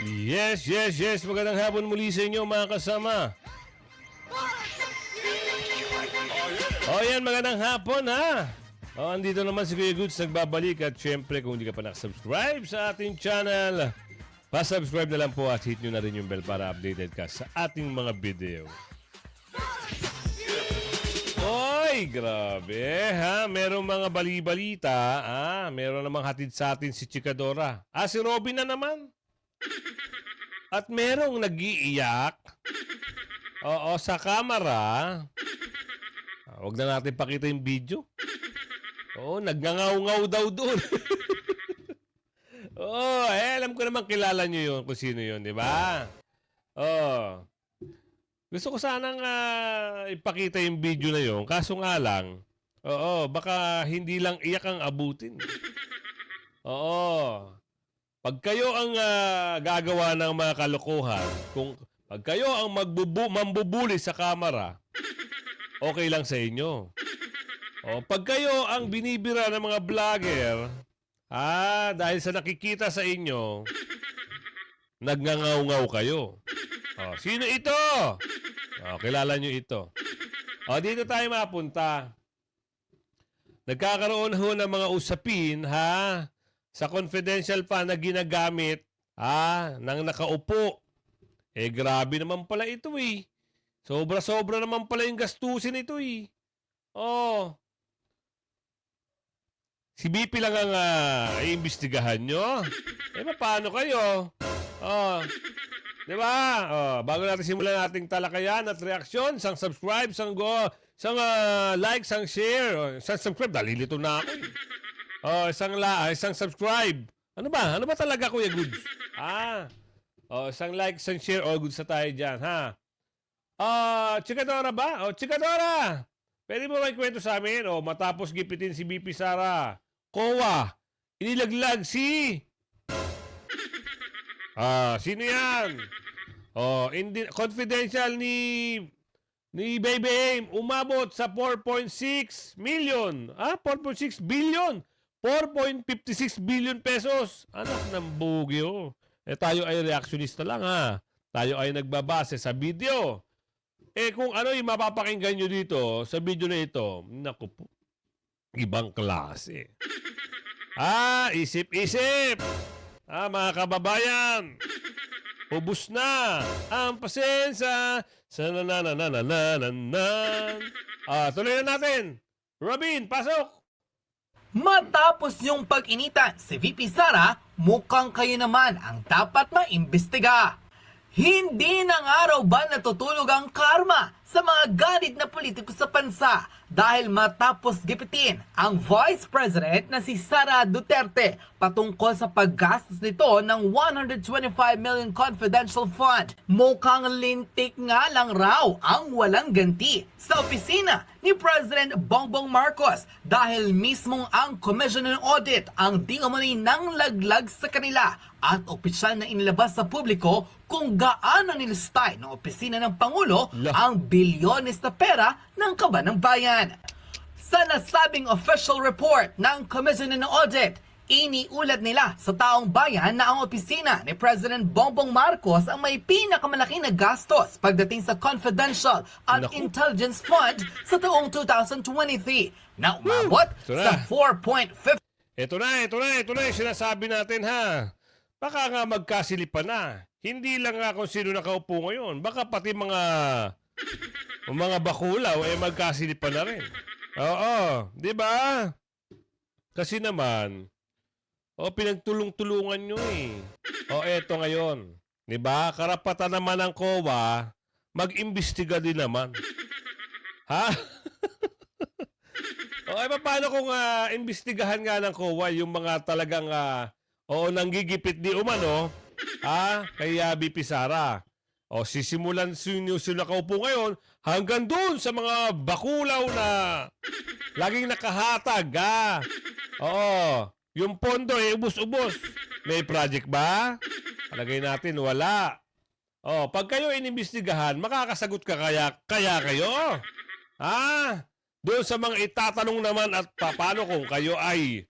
Yes. Magandang hapon muli sa inyo mga kasama. Yan, magandang hapon ha. Andito naman si Kuya Goods nagbabalik at syempre kung hindi ka pa nakasubscribe sa ating channel, pa-subscribe na lang po at hit nyo na rin yung bell para updated ka sa ating mga video. Oy, grabe ha. Merong mga bali-balita. Meron namang hatid sa atin si Chikadora. Si Robin na naman. At merong nag-iiyak. Oo, sa kamera. Huwag na natin pakita yung video. Oo, nagngangaw-ngaw daw doon. Alam ko naman kilala nyo yun kung sino yun, di ba? Gusto ko sanang ipakita yung video na yun. Kaso nga lang, baka hindi lang iyak ang abutin. Pag kayo ang gagawa ng mga kalokohan, pag kayo ang mambubuli sa kamera, okay lang sa inyo. Pag kayo ang binibira ng mga vlogger, dahil sa nakikita sa inyo, nagngangaw-ngaw kayo. Sino ito? Kilala nyo ito. Dito tayo mapunta. Nagkakaroon ho ng mga usapin, sa confidential fund na ginagamit, ng nakaupo. Grabe naman pala ito eh. Sobra-sobra naman pala yung gastusin ito eh. Si BP lang ang iimbestigahan nyo. Paano kayo? Di ba? Bago natin simulan ating talakayan at reaksyon, sang subscribe, sang like, sang share. Sang subscribe, dalilito na ako eh. Sang subscribe. Ano ba? Ano ba talaga, Kuya Goods? Sang like, sang share. Goods na tayo dyan, ha? Chikadora ba? Chikadora! Pwede mo ba ikwento sa amin? Matapos gipitin si BP Sara, COA, inilaglag si... sino yan? Confidential ni Baby Aim, umabot sa 4.6 million. 4.6 billion. 4.56 billion pesos. Anak ng bugyo. Tayo ay reactionista lang Tayo ay nagbabase sa video. Kung ano yung mapapakinggan nyo dito sa video na ito, naku po, ibang klase. Isip-isip. Mga kababayan, ubus na ang pasensya sa nanananananan. Tuloy na natin. Robin, pasok! Matapos yung pag-initan si VP Sara, mukhang kayo naman ang dapat maimbestiga. Hindi nang araw ba natutulog ang karma sa mga ganit na politiko sa bansa dahil matapos gipitin ang Vice President na si Sara Duterte patungkol sa paggastos nito ng 125 million confidential fund. Mukhang lintik nga lang raw ang walang ganti sa opisina ni President Bongbong Marcos dahil mismong ang Commission on Audit ang di umano'y nang laglag sa kanila at opisyal na inilabas sa publiko kung gaano nilistay ng opisina ng Pangulo ang bilyones na pera ng kaban ng bayan. Sa nasabing official report ng Commission on Audit, iniulat nila sa taong bayan na ang opisina ni President Bongbong Marcos ang may pinakamalaking na gastos pagdating sa confidential at intelligence fund sa taong 2023 na umabot sa 4.5. Ito na yung sinasabi natin Baka nga magkasilipan na. Hindi lang nga kung sino nakaupo ngayon. Baka pati mga bakulaw magkasilipan na rin. Di ba? Kasi naman, pinagtulong-tulungan nyo eh. Eto ngayon. Di ba? Karapatan naman ng COA, mag-imbestiga din naman. Paano kung imbestigahan nga ng COA yung mga talagang nanggigipit di umano, kay BP Sara. Sisimulan sino nakaupo ngayon hanggang doon sa mga bakulaw na laging nakahatag, yung pondo ubos-ubos. May project ba? Palagay natin, wala. Pag kayo inimbestigahan, makakasagot ka kaya kayo? Doon sa mga itatanong naman at paano kung kayo ay,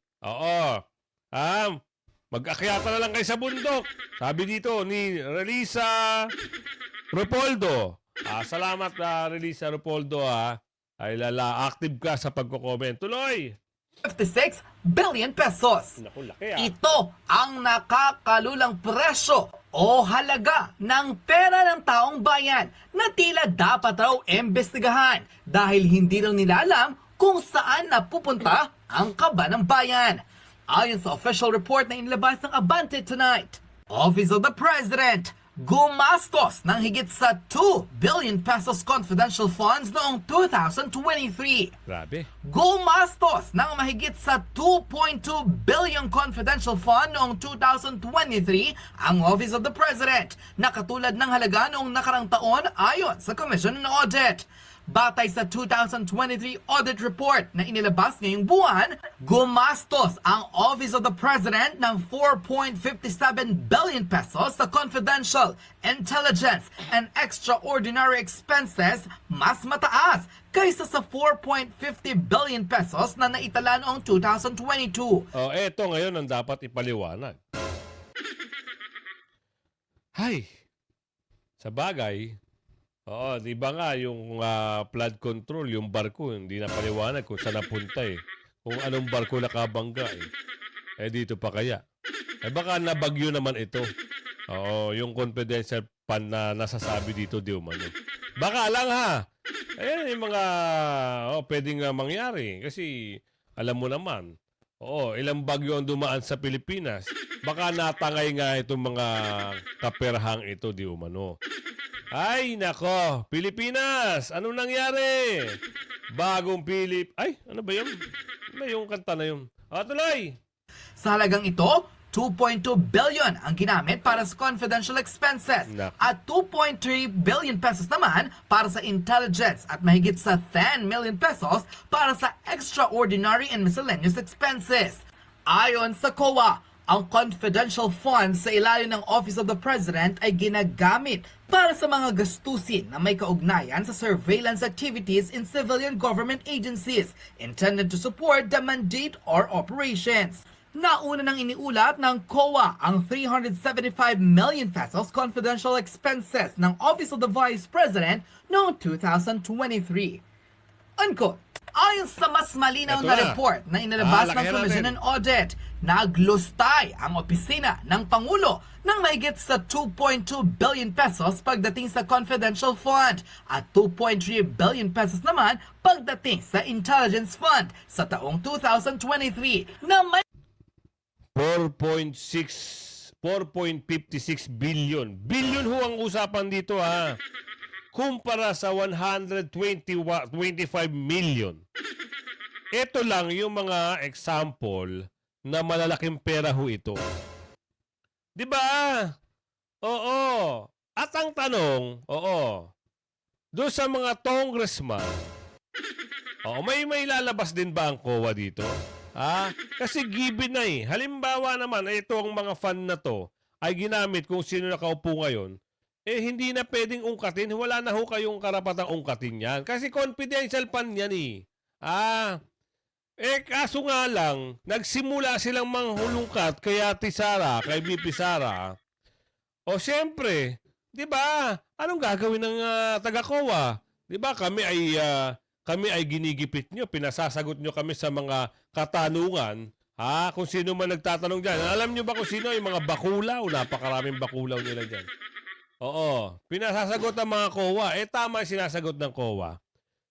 Mag-akyata na lang kayo sa bundok. Sabi dito ni Relisa Repoldo. Salamat Relisa Repoldo Ay active ka sa pagko-comment. Tuloy! 56 billion pesos. Naku, laki Ito ang nakakalulang presyo o halaga ng pera ng taong bayan na tila dapat raw imbestigahan dahil hindi raw nila alam kung saan napupunta ang kaba ng bayan. Ayon sa official report na inilabas ng Abante tonight, Office of the President gumastos ng higit sa 2 billion pesos confidential funds noong 2023. Grabe. Gumastos ng mahigit sa 2.2 billion confidential fund noong 2023 ang Office of the President na katulad ng halaga noong nakarang taon ayon sa Commission on Audit. Batay sa 2023 audit report na inilabas ngayong buwan, gumastos ang Office of the President ng 4.57 billion pesos sa confidential, intelligence, and extraordinary expenses, mas mataas kaysa sa 4.50 billion pesos na naitala noong 2022. Eto ngayon ang dapat ipaliwanag. Hay, sa bagay, di ba nga yung flood control, yung barko, hindi na paliwanag kung saan napunta Kung anong barko nakabangga dito pa kaya. Baka nabagyo naman ito. Yung confidential fund na nasasabi dito, di umano. Baka lang Ayan yung mga pwedeng mangyari. Kasi alam mo naman, ilang bagyo ang dumaan sa Pilipinas. Baka natangay nga itong mga kaperhang ito, di umano. Ay, nako. Pilipinas! Anong nangyari? Bagong ano ba yun? Ano ba yung kanta na yun? Tuloy! Sa halagang ito, 2.2 billion ang ginamit para sa confidential expenses at 2.3 billion pesos naman para sa intelligence at mahigit sa 10 million pesos para sa extraordinary and miscellaneous expenses. Ayon sa COA, ang confidential funds sa ilalim ng Office of the President ay ginagamit para sa mga gastusin na may kaugnayan sa surveillance activities in civilian government agencies intended to support the mandate or operations. Nauna nang iniulat ng COA ang 375 million pesos confidential expenses ng Office of the Vice President noong 2023. Unquote. Ayon sa mas malinaw na report na inilabas ng Commission on Audit, naglustay ang opisina ng Pangulo ng mahigit sa 2.2 billion pesos pagdating sa confidential fund at 2.3 billion pesos naman pagdating sa intelligence fund sa taong 2023 na may 4.56 billion. Billion ho ang usapan dito kumpara sa 125 million. Ito lang yung mga example na malalaking pera ho ito. 'Di ba? Oo. At ang tanong, doon sa mga congressman, may lalabas din ba ang COA dito? Kasi given na Halimbawa naman, itong mga fund na to ay ginamit kung sino nakaupo ngayon, hindi na pwedeng ungkatin. Wala na ho kayong karapatang ungkatin yan. Kasi confidential fund yan kaso nga lang, nagsimula silang manghulungkat kay Ate Sara, kay BP Sara. Siyempre, di ba? Anong gagawin ng taga-COA? Di ba kami ay ginigipit nyo, pinasasagot nyo kami sa mga katanungan. Kung sino man nagtatanong dyan. Alam nyo ba kung sino yung mga bakulaw? Napakaraming bakulaw nila dyan. Pinasasagot ng mga COA. Tama yung sinasagot ng COA.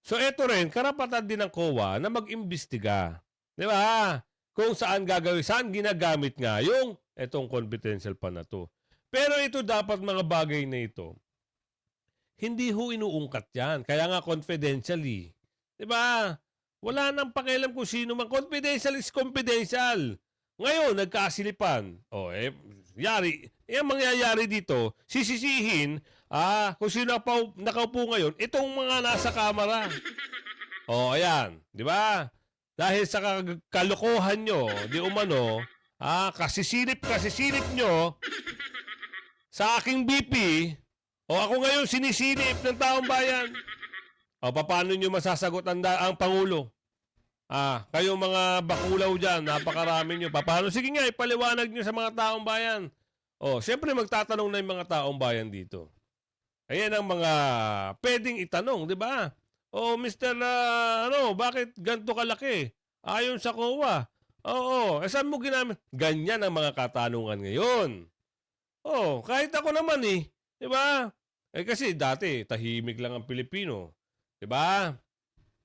So, ito rin, karapatan din ng COA na mag-imbestiga. Di ba? Kung saan gagawin, saan ginagamit nga yung itong confidential pa na to. Pero ito dapat mga bagay na ito, hindi ho inuungkat yan. Kaya nga confidentially. Di ba? Wala nang pakialam kung sino man. Confidential is confidential. Ngayon, nagkasilipan. Yari. Yung mangyayari dito, sisisihin, kung sino nakaupo ngayon, itong mga nasa kamera. Ayan. Di ba? Dahil sa kalokohan nyo, di umano, kasisilip nyo sa aking BP, ako ngayon sinisilip ng taong bayan. Paano nyo masasagot ang Pangulo? Kayong mga bakulaw dyan, napakarami nyo. Paano? Sige nga, ipaliwanag nyo sa mga taong bayan. Siyempre magtatanong na yung mga taong bayan dito. Ayan ang mga pwedeng itanong, di ba? Mr. Bakit ganito kalaki? Ayon sa COA. Saan mo ginamit? Ganyan ang mga katanungan ngayon. Kahit ako naman di ba? Kasi dati, tahimik lang ang Pilipino. Di ba?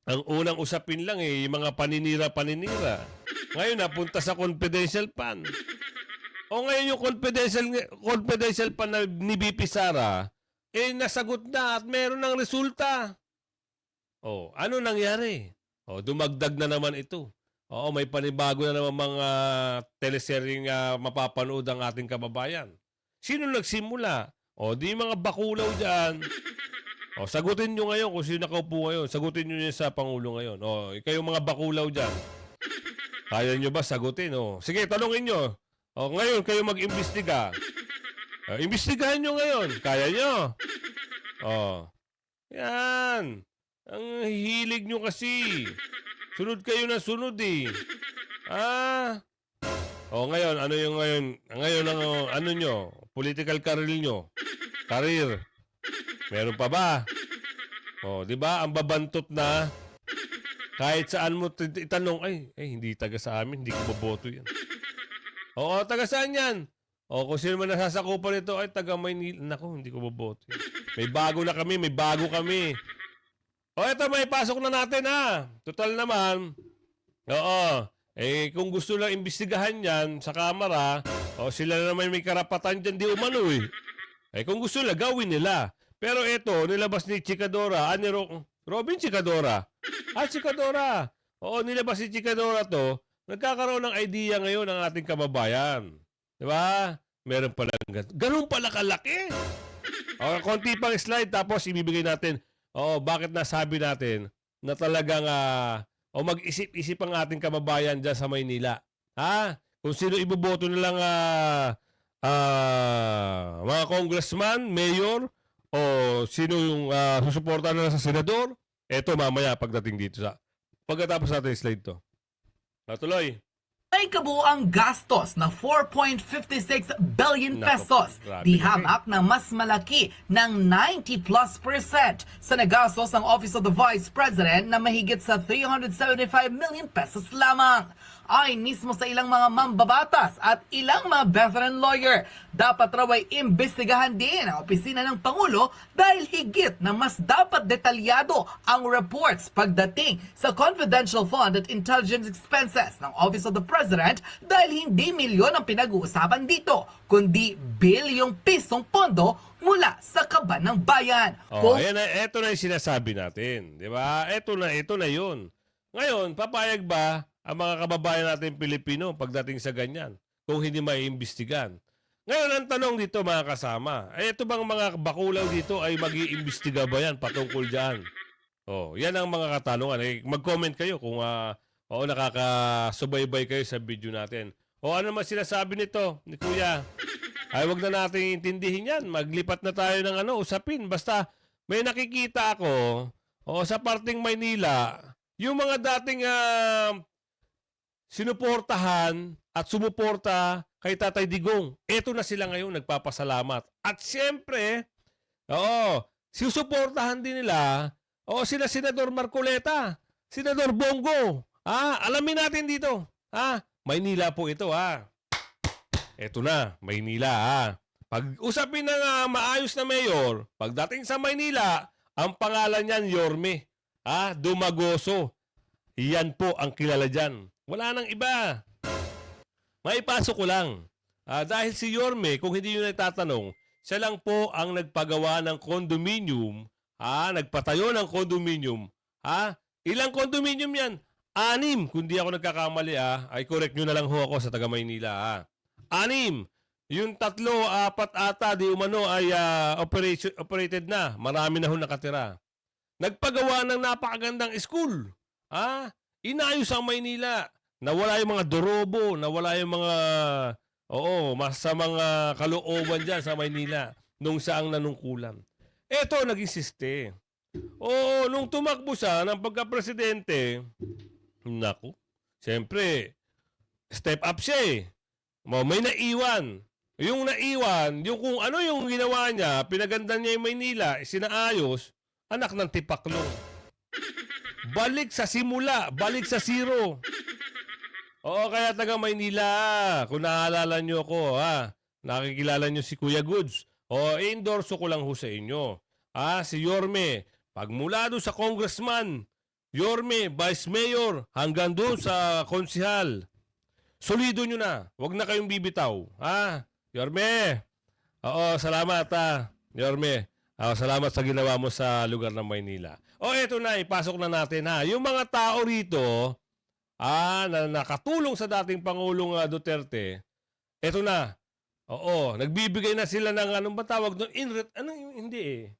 Ang unang usapin lang yung mga paninira-paninira. Ngayon, napunta sa confidential fund. Ngayon yung confidential fund ni BP Sara, nasagot na at meron ng resulta. Ano nangyari? Dumagdag na naman ito. May panibago na naman mga teleseryeng mapapanood ang ating kababayan. Sino nagsimula? Di mga bakulaw dyan. Sagutin nyo ngayon kung sino nakaupo ngayon. Sagutin nyo yun sa Pangulo ngayon. Kayong mga bakulaw dyan. Kaya nyo ba sagutin? Sige, tanongin nyo. Ngayon, kayo mag-imbestiga. Imbestigahan nyo ngayon. Kaya nyo. Yan. Ang hilig nyo kasi. Sunod kayo na sunod ngayon, ano yung ngayon? Ngayon ang ano nyo? Political career nyo. Career. Meron pa ba? Di ba? Ang babantot na. Kahit saan mo itanong, hindi taga sa amin, hindi ko boboto yan. Taga saan yan? Kung sino man nasasakupan nito, taga Maynila. Naku, hindi ko boboto yan. May bago kami. Ito, may pasok na natin Total naman. Kung gusto lang imbestigahan yan sa kamera, sila na naman may karapatan dyan, di umano kung gusto nila, gawin nila. Pero ito, nilabas ni Chikadora, ni Robin Chikadora. Chikadora. Nilabas ni Chikadora to, nagkakaroon ng idea ngayon ng ating kababayan. Di ba? Meron pala, ganun pala kalaki. Konti pang slide, tapos ibibigay natin, bakit nasabi natin na talagang, mag-isip-isip ang ating kababayan dyan sa Maynila. Kung sino iboboto nilang mga congressman, mayor, o sino yung susuporta na sa senador, eto mamaya pagdating dito pagkatapos natin yung slide to. Tuloy. May kabuang gastos na 4.56 billion Nako, pesos. grabe Di kasi. hamak na mas malaki ng 90+% sa nagastos ng Office of the Vice President na mahigit sa 375 million pesos lamang. Ay mismo sa ilang mga mambabatas at ilang mga veteran lawyer, dapat raw ay imbestigahan din ang opisina ng Pangulo dahil higit na mas dapat detalyado ang reports pagdating sa confidential fund at intelligence expenses ng Office of the President dahil hindi milyon ang pinag-uusapan dito, kundi bilyong pisong pondo mula sa kaban ng bayan. Ito na yung sinasabi natin. Di ba? Ito na yun. Ngayon, papayag ba ang mga kababayan natin Pilipino pagdating sa ganyan kung hindi maiimbestigan? Ngayon, ang tanong dito mga kasama, ito bang mga bakulaw dito ay mag-iimbestiga ba yan patungkol dyan? Yan ang mga katanungan. Mag-comment kayo kung nakakasubaybay kayo sa video natin. Ano naman sinasabi nito ni Kuya? Wag na natin intindihin yan. Maglipat na tayo ng usapin. Basta may nakikita ako sa parting Maynila, yung mga dating sinuportahan at sumuporta kay Tatay Digong. Eto na sila ngayon nagpapasalamat. At siyempre, susuportahan din nila sila Senador Marcoleta, Senador Bongo. Alamin natin dito. Maynila po ito Eto na, Maynila Pag usapin ng maayos na mayor, pagdating sa Maynila, ang pangalan niyan Yorme. Dumagoso. Yan po ang kilala dyan. Wala nang iba. Maipasok ko lang. Dahil si Yorme, kung hindi nyo natatanong, siya lang po ang nagpagawa ng condominium. Nagpatayo ng condominium. Ilang condominium yan? 6. Kung di ako nagkakamali, ay correct nyo na lang ho ako sa taga Maynila. 6. Yung 3, 4 ata, di umano ay operated na. Marami na ho nakatira. Nagpagawa ng napakagandang school. Inayos ang Maynila. Nawala yung mga dorobo, nawala yung mga masamang kalooban dyan sa Maynila nung saang nanungkulan. Eto, naging siste. Nung tumakbo siya ng pagka-presidente, Naku. Siyempre, step up siya eh. May naiwan. Yung naiwan, yung kung ano yung ginawa niya, pinaganda niya yung Maynila, sinaayos, anak ng tipaklong. Balik sa simula, balik sa zero. Oo, kaya taga Maynila, kung naalala niyo ako, nakikilala niyo si Kuya Goods, endorso ko lang ho sa inyo. Si Yorme, pagmula doon sa congressman, Yorme, vice mayor, hanggang doon sa konsihal, solido nyo na. Huwag na kayong bibitaw. Yorme. Oo, salamat Yorme. Salamat sa ginawa mo sa lugar ng Maynila. Eto na, ipasok na natin Yung mga tao rito, na nakatulong sa dating Pangulong Duterte, eto na. Oo, nagbibigay na sila ng anong ba tawag doon? Hindi eh.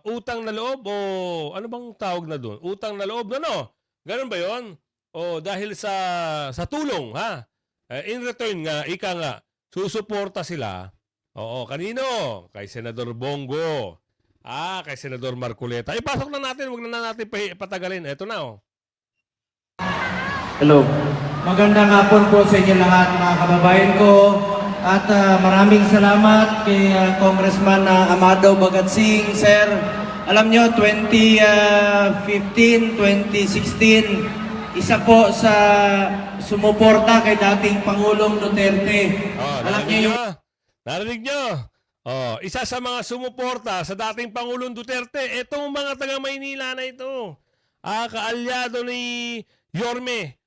Utang na loob o ano bang tawag na doon? Utang na loob na Ganun ba 'yon? Dahil sa tulong in return nga ika nga susuporta sila. Kanino? Kay Senador Bongo. Kay Senador Marcoleta. Ipasok na natin, wag na natin patagalin. Ito na Hello. Magandang hapon po sa inyo lahat mga kababayan ko. At maraming salamat kay Congressman Amado Bagatsing, Sir. Alam nyo, 2015, 2016, isa po sa sumuporta kay dating Pangulong Duterte. Alam nyo yung... Narinig nyo? Isa sa mga sumuporta sa dating Pangulong Duterte, itong mga taga Maynila na ito. Kaalyado ni Yorme,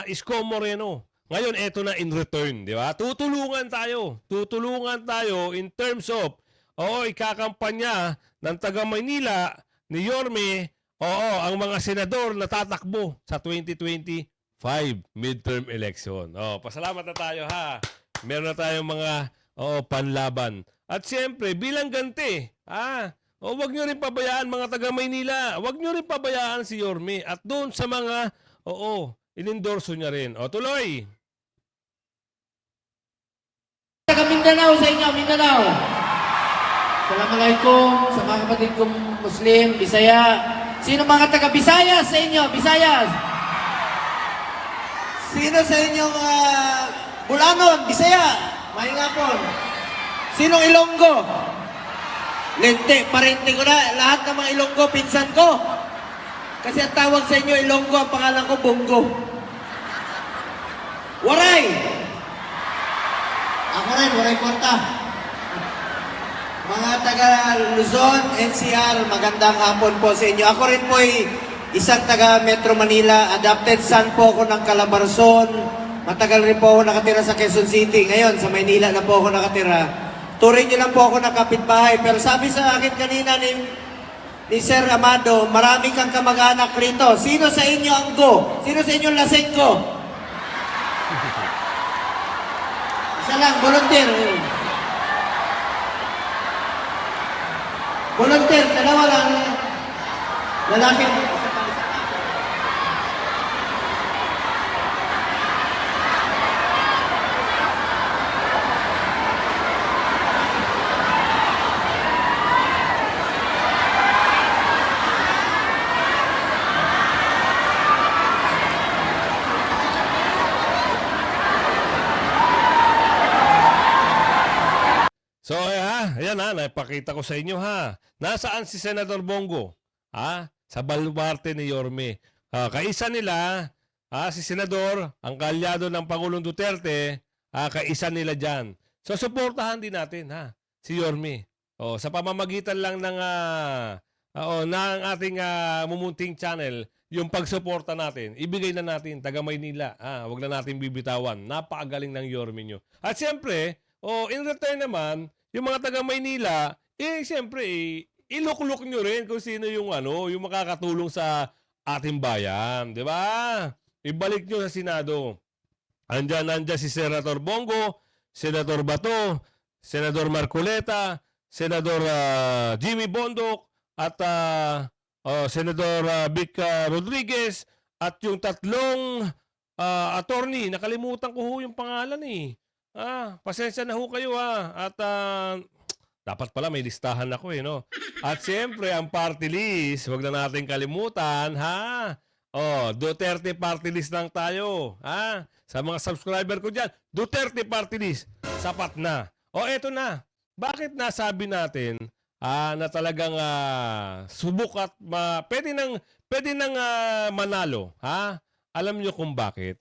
Isko Moreno. Ngayon, eto na in return, di ba? Tutulungan tayo. Tutulungan tayo in terms of, ikakampanya ng taga Maynila ni Yorme, ang mga senador na tatakbo sa 2025 midterm election. Pasalamat na tayo Meron na tayong mga panlaban. At siyempre, bilang ganti, wag nyo rin pabayaan mga taga Maynila. Wag nyo rin pabayaan si Yorme. At doon sa mga, inendorso niya rin. Tuloy! Taga Mindanao sa inyo, Mindanao. Assalamualaikum sa mga kapatid kong Muslim, Bisaya. Sino mga taga Bisayas sa inyo? Bisayas. Sino sa inyong Bulanon, Bisaya? Mahingapon. Sinong Ilonggo? Lente, parente ko na. Lahat ng mga Ilonggo, pinsan ko. Kasi ang tawag sa inyo, Ilonggo, ang pangalan ko, Bongo. Waray! Ako rin, Waray Kwarta. Mga taga Luzon, NCR, magandang hapon po sa inyo. Ako rin po ay isang taga Metro Manila. Adopted son po ako ng Calabarzon. Matagal rin po ako nakatira sa Quezon City. Ngayon, sa Maynila na po ako nakatira. Turing niyo lang po ako ng kapitbahay. Pero sabi sa akin kanina ni Sir Amado, marami kang kamag-anak rito. Sino sa inyo ang go? Sino sa inyo ang lasing ko? Isa lang, volunteer. Volunteer, dalawa lang. Lalaki. So, ayan napakita ko sa inyo Nasaan si Senador Bongo? Sa baluarte ni Yorme. Kaisa nila, si Senador, ang kaalyado ng Pangulong Duterte, kaisa nila dyan. So, suportahan din natin, si Yorme. Sa pamamagitan lang ng ating mumunting channel, yung pagsuporta natin, ibigay na natin, taga Maynila. Wag na natin bibitawan. Napakagaling ng Yorme nyo. At siyempre, in return naman, yung mga taga Maynila, siyempre, ilukluk nyo rin kung sino yung yung makakatulong sa ating bayan. Di ba? Ibalik nyo sa Senado. Nandiyan si Senator Bongo, Senator Bato, Senador Marcoleta, Senador Jimmy Bondoc, at Senador Vic Rodriguez, at yung tatlong attorney, nakalimutan ko yung pangalan pasensya na ho kayo at dapat pala may listahan ako no. At siyempre ang party list, wag na natin kalimutan Oh, Duterte party list lang tayo. Ha? Sa mga subscriber ko dyan, Duterte party list. Sapat na. O, eto na. Bakit nasabi natin na talagang subok at pwede nang manalo? Ha? Alam nyo kung bakit?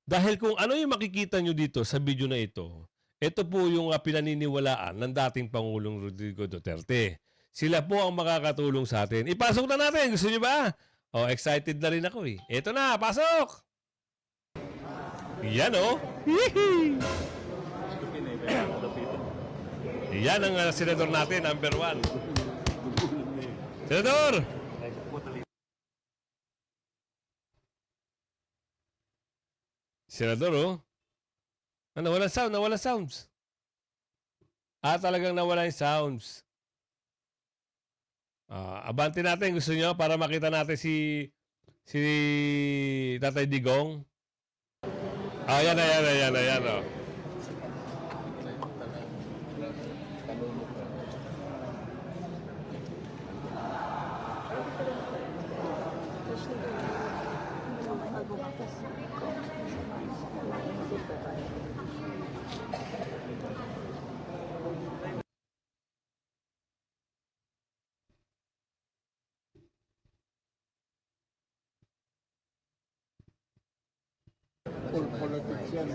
Dahil kung ano yung makikita nyo dito sa video na ito po yung pinaniniwalaan ng dating Pangulong Rodrigo Duterte. Sila po ang makakatulong sa atin. Ipasok na natin. Gusto nyo ba? Oh, excited na rin ako eh. Ito na, pasok! Yan oh. Yan ang senador natin, number 1. Senador! Senador oh. Nawalan sound, nawalan sounds. Talagang nawala yung sounds. Abante natin, gusto nyo para makita natin si Tatay Digong. Yan oh. Full politics yan.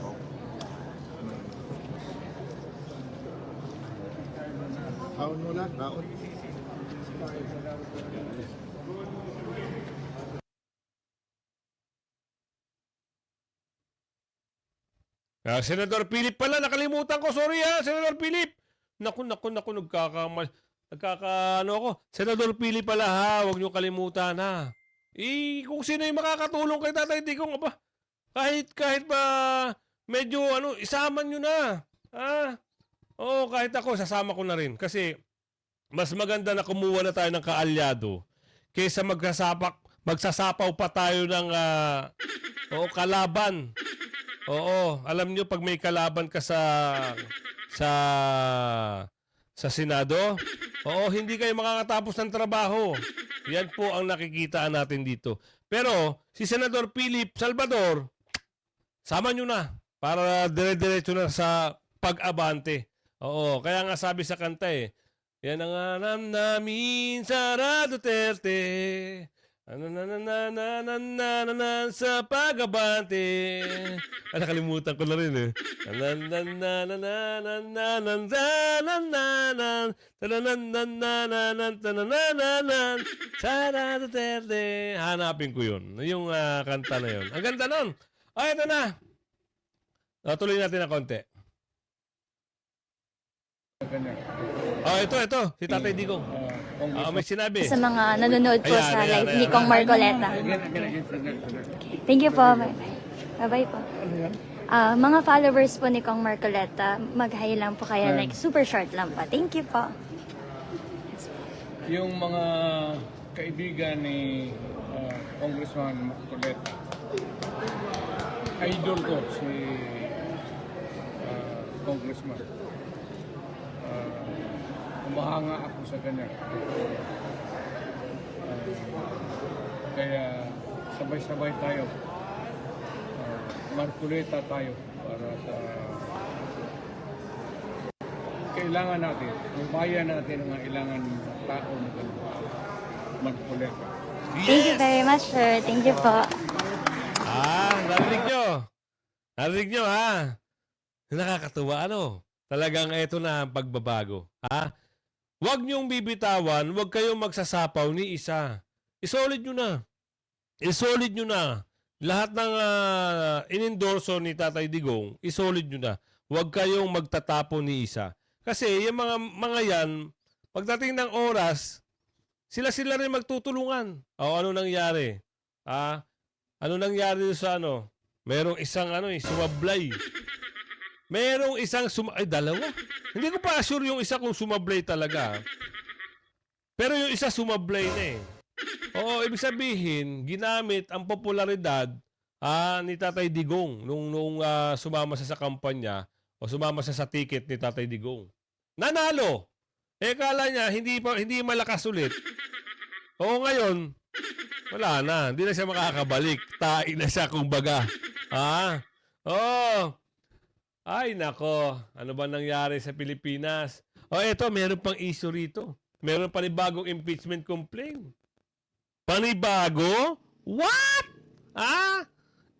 Taon mo lang, taon. Senador Philip pala, nakalimutan ko. Sorry Senador Philip. Naku, nagkakaano ako. Senador Philip pala huwag niyo kalimutan kung sino yung makakatulong kay Tatay Digong, kahit ba medyo isama niyo na. Oo, kahit ako, sasama ko na rin. Kasi mas maganda na kumuha na tayo ng kaalyado kaysa magsasapaw pa tayo ng kalaban. Oo, alam nyo pag may kalaban ka sa Senado, hindi kayo makakatapos ng trabaho. Yan po ang nakikitaan natin dito. Pero si Senador Philip Salvador, sama nyo na para dire-diretso na sa pag-abante. Oo, kaya nga sabi sa kanta yan ang alam namin Sara Duterte. Sa pag-abante. Nakalimutan ko na rin Sara Duterte. Hanapin ko yun. Yung kanta na yun. Ang ganda nun. Ito na. Tuloy natin na konti. Ito. Si Tatay Digong. May sinabi. Sa mga nanonood po Ayan, sa ayan, live ayan. ni Kong Marcoleta. Thank you po. Bye-bye po. Mga followers po ni Kong Marcoleta, mag-hi lang po kaya like super short lang po. Thank you po. Yung mga kaibigan ni Congressman Marcoleta, idol ko si Congressman. Umahanga ako sa kanya. Kaya sabay-sabay tayo. Marcoleta tayo para sa kailangan natin. Ang bayan natin ang kailangan ng tao na Marcoleta. Thank you very much, sir. Thank you po. Narinig nyo. Narinig nyo, Nakakatuwa, Talagang ito na ang pagbabago, Huwag niyong bibitawan, huwag kayong magsasapaw ni isa. Isolid nyo na. Isolid nyo na. Lahat ng inendorso ni Tatay Digong, isolid nyo na. Huwag kayong magtatapon ni isa. Kasi yung mga yan, pagdating ng oras, sila rin magtutulungan. Ano nangyari? Ano nangyari sa Merong isang sumablay. Merong isang dalawa. Hindi ko pa sure yung isa kung sumablay talaga. Pero yung isa sumablay na ibig sabihin, ginamit ang popularidad ni Tatay Digong nung sumama siya sa kampanya o sumama siya sa ticket ni Tatay Digong. Nanalo! Kala niya, hindi malakas ulit. Ngayon, Wala na. Hindi na siya makakabalik. Tai na siya, kumbaga. Ha? Oh. Ay, nako. Ano ba nangyari sa Pilipinas? O, eto, meron pang issue rito. Meron panibagong impeachment complaint. Panibago? What? Ah?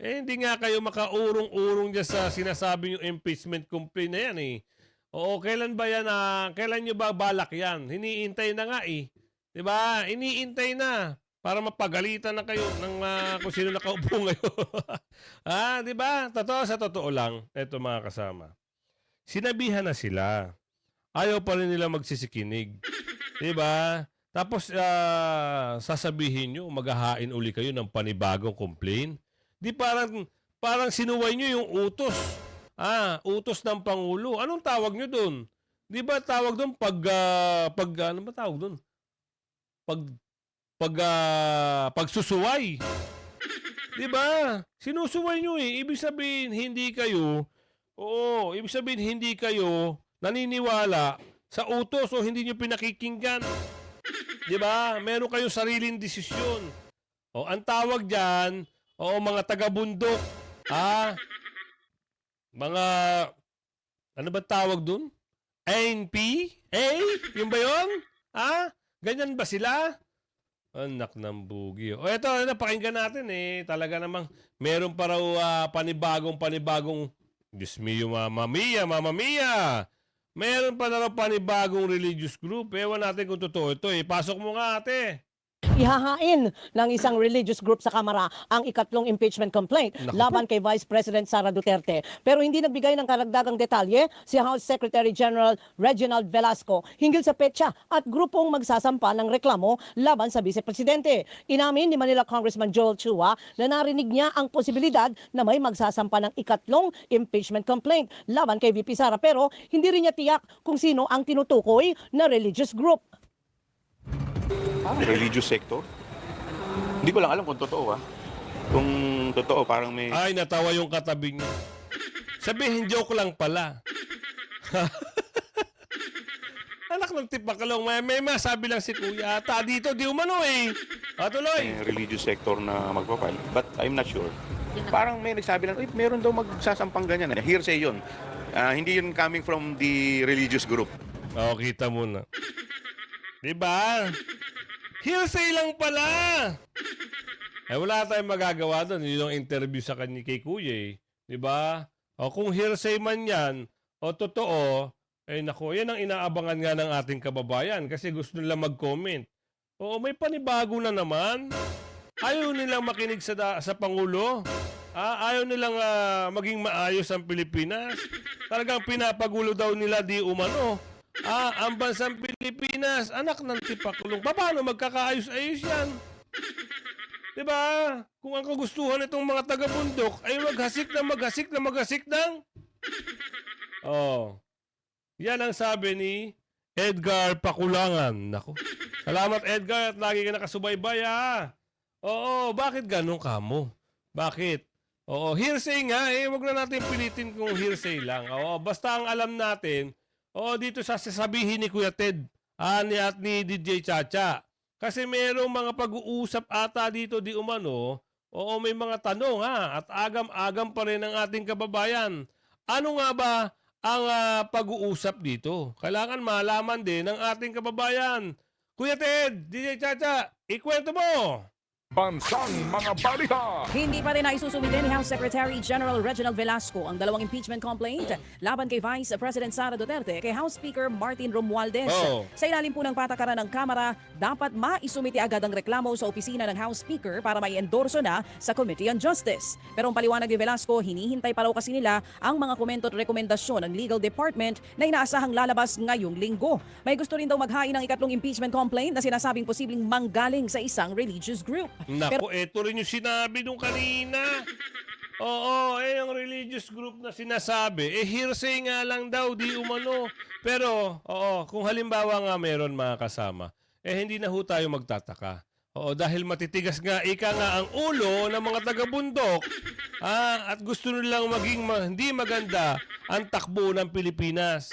Hindi nga kayo makaurong-urong dyan sa sinasabi yung impeachment complaint na yan eh. Oo, kailan ba yan? Kailan nyo ba balak yan? Hiniintay na nga eh. Diba? Iniintay na para mapagalitan na kayo ng kung sino nakaupo ngayon. Diba? Sa totoo lang, eto mga kasama. Sinabihan na sila. Ayaw pa rin nila magsisikinig. Diba? Tapos, sasabihin nyo, maghahain uli kayo ng panibagong complaint. Di parang sinuway nyo yung utos. Utos ng Pangulo. Anong tawag nyo dun? Di ba tawag dun ano ba tawag dun? Pagsusuway. Di ba? Sinusuway nyo eh. Ibig sabihin, hindi kayo naniniwala sa utos o hindi nyo pinakikinggan. Di ba? Meron kayong sariling desisyon. O, ang tawag dyan, mga taga-bundok. Mga, ano ba tawag dun? ANP? Yung ba yun? Ganyan ba sila? Anak ng bugi. O, eto, pakinggan natin eh. Talaga namang, meron pa raw panibagong, Diyos mio, Mama Mia. Meron pa na raw panibagong religious group. Ewan natin kung totoo ito eh. Pasok mo nga, ate. Ihahain ng isang religious group sa Kamara ang ikatlong impeachment complaint laban kay Vice President Sara Duterte. Pero hindi nagbigay ng karagdagang detalye si House Secretary General Reginald Velasco hinggil sa petsa at grupong magsasampa ng reklamo laban sa Vice Presidente. Inamin ni Manila Congressman Joel Chua na narinig niya ang posibilidad na may magsasampa ng ikatlong impeachment complaint laban kay VP Sara, pero hindi rin niya tiyak kung sino ang tinutukoy na religious group. Religious sector? Hindi ko lang alam kung totoo Kung totoo, parang may... Ay, natawa yung katabi niya. Sabihin, joke lang pala. Anak ng tipakalong, may masabi lang si Kuya. Dito, di umano eh. Tuloy. may religious sector na magpapile. But I'm not sure. Parang may nagsabi lang, meron daw magsasampang ganyan. Hearsay yun. Hindi yun coming from the religious group. Kita mo na. Diba? Hearsay lang pala. Wala tayong magagawa doon. Yun yung interview sa kanya kay Kuya eh. Diba? Kung hearsay man yan, o totoo, naku, yan ang inaabangan nga ng ating kababayan kasi gusto nila mag-comment. May panibago na naman. Ayaw nilang makinig sa Pangulo. Ayaw nilang maging maayos ang Pilipinas. Talagang pinapagulo daw nila di umano. Ang bansang Pilipinas, anak ng tipakulong. Paano magkakaayos-ayos yan? Diba? Kung ang kagustuhan itong mga taga-bundok ay maghasik ng... Yan ang sabi ni Edgar Pakulangan. Naku. Salamat Edgar at lagi ka nakasubaybay bakit ganun ka mo? Bakit? Hearsay nga wag na natin pilitin kung hearsay lang. Basta ang alam natin, dito sasabihin ni Kuya Ted at ni DJ Chacha. Kasi mayroong mga pag-uusap ata dito di umano. May mga tanong at agam-agam pa rin ang ating kababayan. Ano nga ba ang pag-uusap dito? Kailangan malaman din ng ating kababayan. Kuya Ted, DJ Chacha, ikwento mo! Bansang mga balita. Hindi pa rin naisusumite ni House Secretary General Reginald Velasco ang dalawang impeachment complaint laban kay Vice President Sara Duterte kay House Speaker Martin Romualdez. Sa ilalim po ng patakaran ng Kamara, dapat maisumite agad ang reklamo sa opisina ng House Speaker para mai-endorso na sa Committee on Justice. Pero ang paliwanag ni Velasco, hinihintay pa raw kasi nila ang mga komento at rekomendasyon ng Legal Department na inaasahang lalabas ngayong linggo. May gusto rin daw maghain ng ikatlong impeachment complaint na sinasabing posibleng manggaling sa isang religious group. Naku, ito rin yung sinabi nung kanina. Yung religious group na sinasabi, hearsay nga lang daw, di umano. Pero, kung halimbawa nga meron mga kasama, hindi na ho tayo magtataka. Dahil matitigas nga, ang ulo ng mga taga-bundok, at gusto nilang maging hindi maganda ang takbo ng Pilipinas.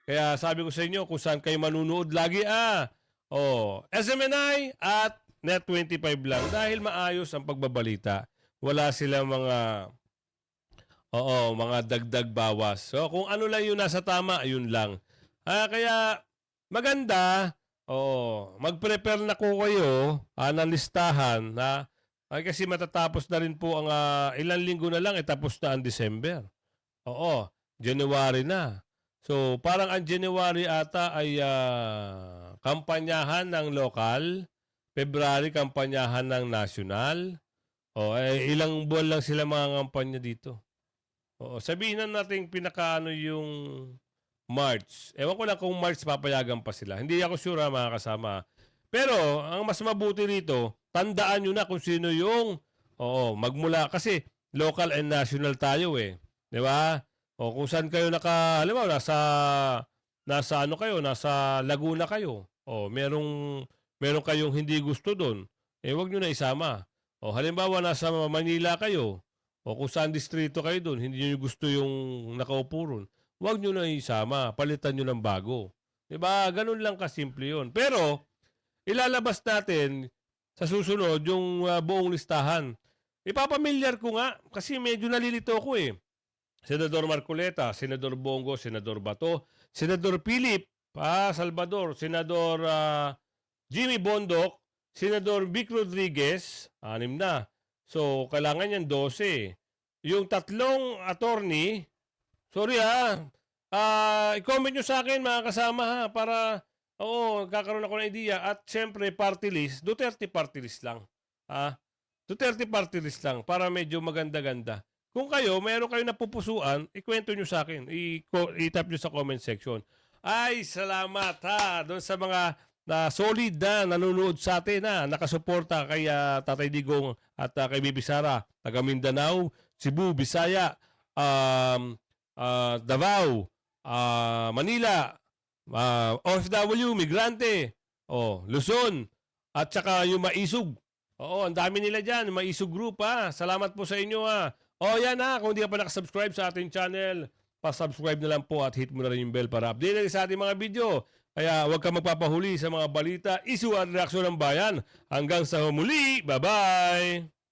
Kaya sabi ko sa inyo, kung saan kayo manunood lagi, SMNI at net 25 lang dahil maayos ang pagbabalita. Wala silang mga mga dagdag bawas. So kung ano lang yung nasa tama, yun lang. Kaya maganda, mag-prepare na ko kayo ng listahan na kasi matatapos na rin po ang ilang linggo na lang, tapos na ang December. January na. So parang ang January ata ay kampanyahan ng lokal, February kampanyahan ng national. Ilang buwan lang sila mga kampanya dito. Sabihin na natin pinakaano yung March. Ewan ko lang kung March papayagan pa sila. Hindi ako sure mga kasama. Pero ang mas mabuti rito, tandaan nyo na kung sino yung magmula. Kasi local and national tayo eh. Di ba? Kung saan kayo halimbawa, nasa ano kayo, nasa Laguna kayo. Meron kayong hindi gusto doon. Wag nyo na isama. Halimbawa, nasa Manila kayo. Kung saan distrito kayo doon, hindi nyo gusto yung nakaupo ron. Huwag nyo na isama. Palitan nyo ng bago. Diba? Ganun lang kasimple yun. Pero, ilalabas natin sa susunod yung buong listahan. Ipapamilyar ko nga kasi medyo nalilito ko eh. Senador Marcoleta, Senador Bongo, Senador Bato, Senador Philip Salvador, Senador Jimmy Bondoc, Senador Vic Rodriguez, 6 na. So, kailangan yan 12. Yung 3 attorney, sorry i-comment nyo sa akin mga kasama para, kakaroon ako ng idea. At syempre, party list, Duterte party list lang. Duterte party list lang para medyo maganda-ganda. Kung kayo, meron kayo napupusuan, ikwento nyo sa akin. I-tap nyo sa comment section. Ay, salamat doon sa mga solid na nanonood sa atin nakasuporta kay Tatay Digong at kay Bibi Sara, taga Mindanao, Cebu, Bisaya, Davao, Manila, OFW, migrante, Luzon, at saka yung Maisog. Ang dami nila dyan, Maisog Group Salamat po sa inyo yan kung hindi ka pa nakasubscribe sa ating channel, pa-subscribe na lang po at hit mo na rin yung bell para update sa ating mga video. Kaya huwag ka magpapahuli sa mga balita, issue at reaksyon ng bayan. Hanggang sa muli, bye-bye!